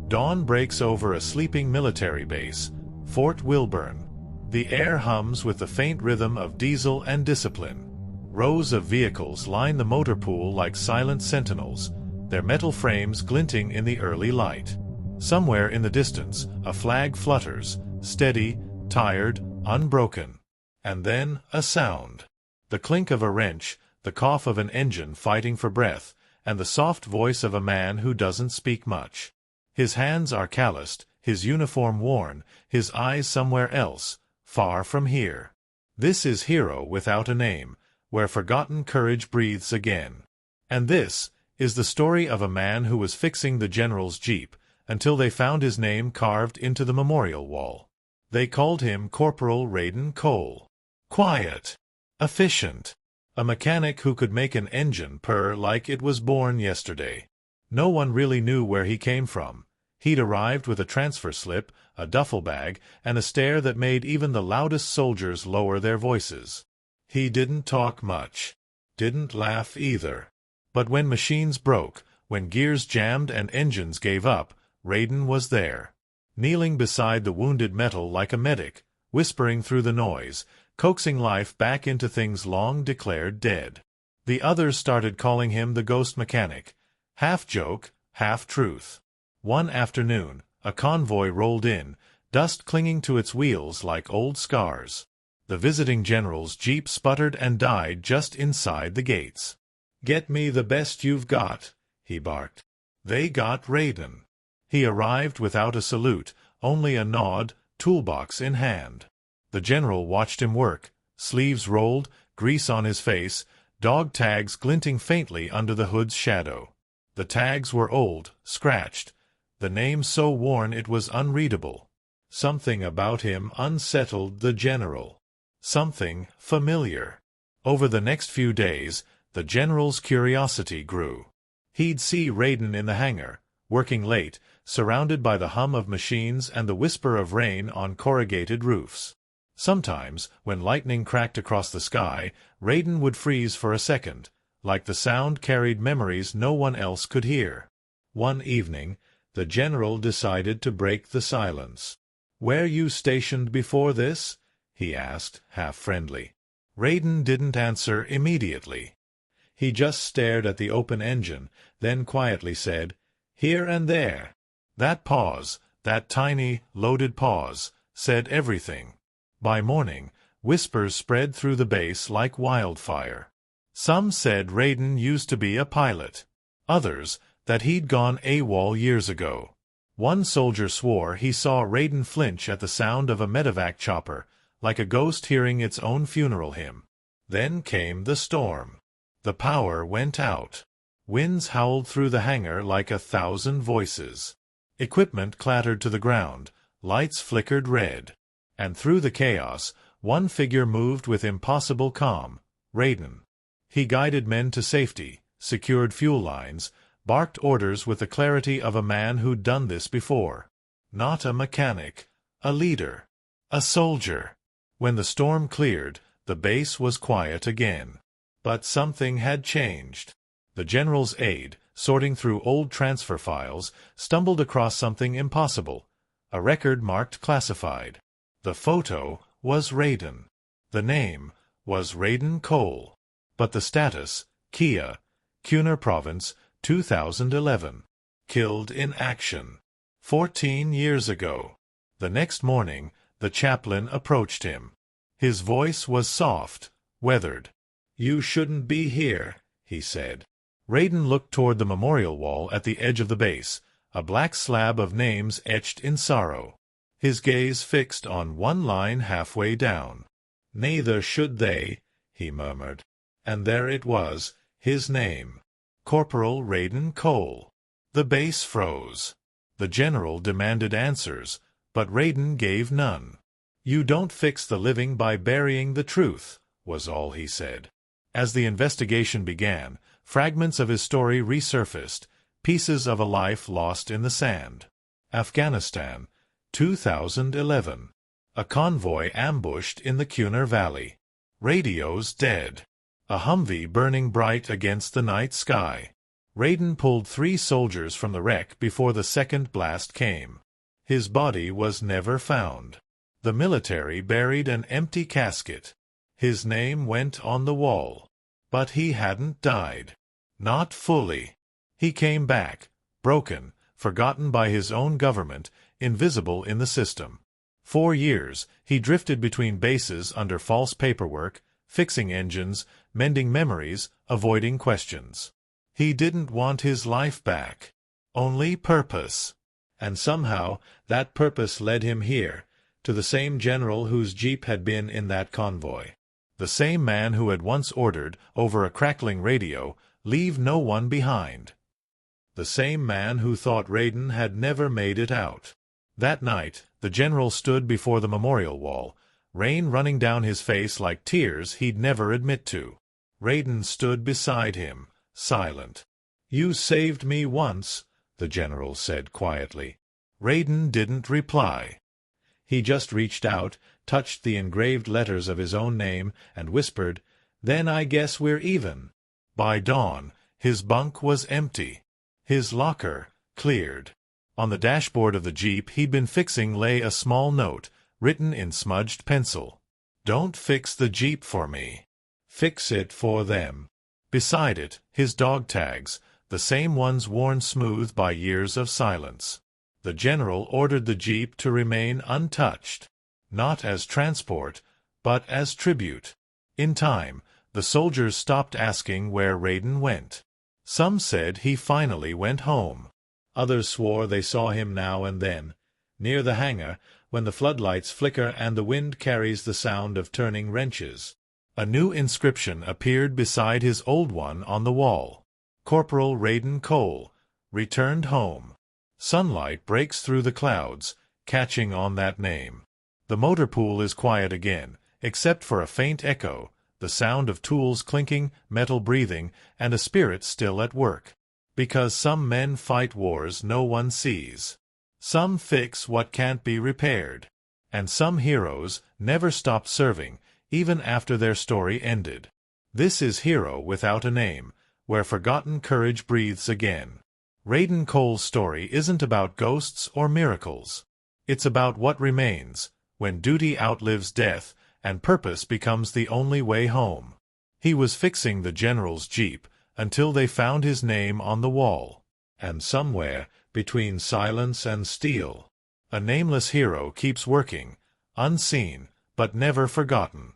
Dawn breaks over a sleeping military base, Fort Wilburn. The air hums with the faint rhythm of diesel and discipline. Rows of vehicles line the motor pool like silent sentinels, their metal frames glinting in the early light. Somewhere in the distance, a flag flutters, steady, tired, unbroken. And then, a sound. The clink of a wrench, the cough of an engine fighting for breath, and the soft voice of a man who doesn't speak much. His hands are calloused, his uniform worn, his eyes somewhere else, far from here. This is Hero Without a Name, where forgotten courage breathes again. And this is the story of a man who was fixing the general's jeep until they found his name carved into the memorial wall. They called him Corporal Raiden Cole. Quiet. Efficient. A mechanic who could make an engine purr like it was born yesterday. No one really knew where he came from. He'd arrived with a transfer slip, a duffel bag, and a stare that made even the loudest soldiers lower their voices. He didn't talk much. Didn't laugh either. But when machines broke, when gears jammed and engines gave up, Raiden was there. Kneeling beside the wounded metal like a medic, whispering through the noise, coaxing life back into things long declared dead. The others started calling him the Ghost Mechanic. Half joke, half truth. One afternoon, a convoy rolled in, dust clinging to its wheels like old scars. The visiting general's jeep sputtered and died just inside the gates. "Get me the best you've got," he barked. They got Raiden. He arrived without a salute, only a nod, toolbox in hand. The general watched him work, sleeves rolled, grease on his face, dog tags glinting faintly under the hood's shadow. The tags were old, scratched, the name so worn it was unreadable. Something about him unsettled the general. Something familiar. Over the next few days, the general's curiosity grew. He'd see Raiden in the hangar, working late, surrounded by the hum of machines and the whisper of rain on corrugated roofs. Sometimes, when lightning cracked across the sky, Raiden would freeze for a second, like the sound carried memories no one else could hear. One evening, the general decided to break the silence. "Where you stationed before this?" he asked, half friendly. Raiden didn't answer immediately. He just stared at the open engine, then quietly said, "Here and there." That pause, that tiny, loaded pause, said everything. By morning, whispers spread through the base like wildfire. Some said Raiden used to be a pilot. Others, that he'd gone AWOL years ago. One soldier swore he saw Raiden flinch at the sound of a medevac chopper, like a ghost hearing its own funeral hymn. Then came the storm. The power went out. Winds howled through the hangar like 1,000 voices. Equipment clattered to the ground, lights flickered red. And through the chaos, one figure moved with impossible calm, Raiden. He guided men to safety, secured fuel lines, barked orders with the clarity of a man who'd done this before. Not a mechanic, a leader, a soldier. When the storm cleared, the base was quiet again. But something had changed. The general's aide, sorting through old transfer files, stumbled across something impossible, a record marked classified. The photo was Raiden. The name was Raiden Cole. But the status, Kia, Kunar Province, 2011. Killed in action. 14 years ago. The next morning, the chaplain approached him. His voice was soft, weathered. "You shouldn't be here," he said. Raiden looked toward the memorial wall at the edge of the base, a black slab of names etched in sorrow. His gaze fixed on one line halfway down. "Neither should they," he murmured. And there it was, his name. Corporal Raiden Cole. The base froze. The general demanded answers, but Raiden gave none. "You don't fix the living by burying the truth," was all he said. As the investigation began, fragments of his story resurfaced, pieces of a life lost in the sand. Afghanistan, 2011. A convoy ambushed in the Kunar Valley. Radios dead. A Humvee burning bright against the night sky. Raiden pulled 3 soldiers from the wreck before the second blast came. His body was never found. The military buried an empty casket. His name went on the wall. But he hadn't died. Not fully. He came back, broken, forgotten by his own government, invisible in the system. 4 years, he drifted between bases under false paperwork, fixing engines, mending memories, avoiding questions. He didn't want his life back. Only purpose. And somehow, that purpose led him here, to the same general whose jeep had been in that convoy. The same man who had once ordered, over a crackling radio, "Leave no one behind." The same man who thought Raiden had never made it out. That night, the general stood before the memorial wall, rain running down his face like tears he'd never admit to. Raiden stood beside him, silent. "You saved me once," the general said quietly. Raiden didn't reply. He just reached out, touched the engraved letters of his own name, and whispered, "Then I guess we're even." By dawn, his bunk was empty. His locker cleared. On the dashboard of the jeep he'd been fixing lay a small note, written in smudged pencil. "Don't fix the jeep for me. Fix it for them." Beside it, his dog tags, the same ones worn smooth by years of silence. The general ordered the jeep to remain untouched, not as transport, but as tribute. In time, the soldiers stopped asking where Raiden went. Some said he finally went home. Others swore they saw him now and then, near the hangar, when the floodlights flicker and the wind carries the sound of turning wrenches. A new inscription appeared beside his old one on the wall. Corporal Raiden Cole, returned home. Sunlight breaks through the clouds, catching on that name. The motor pool is quiet again, except for a faint echo, the sound of tools clinking, metal breathing, and a spirit still at work. Because some men fight wars no one sees. Some fix what can't be repaired. And some heroes never stop serving, even after their story ended. This is Hero Without a Name, where forgotten courage breathes again. Raiden Cole's story isn't about ghosts or miracles. It's about what remains, when duty outlives death, and purpose becomes the only way home. He was fixing the general's jeep, until they found his name on the wall. And somewhere, between silence and steel, a nameless hero keeps working, unseen, but never forgotten.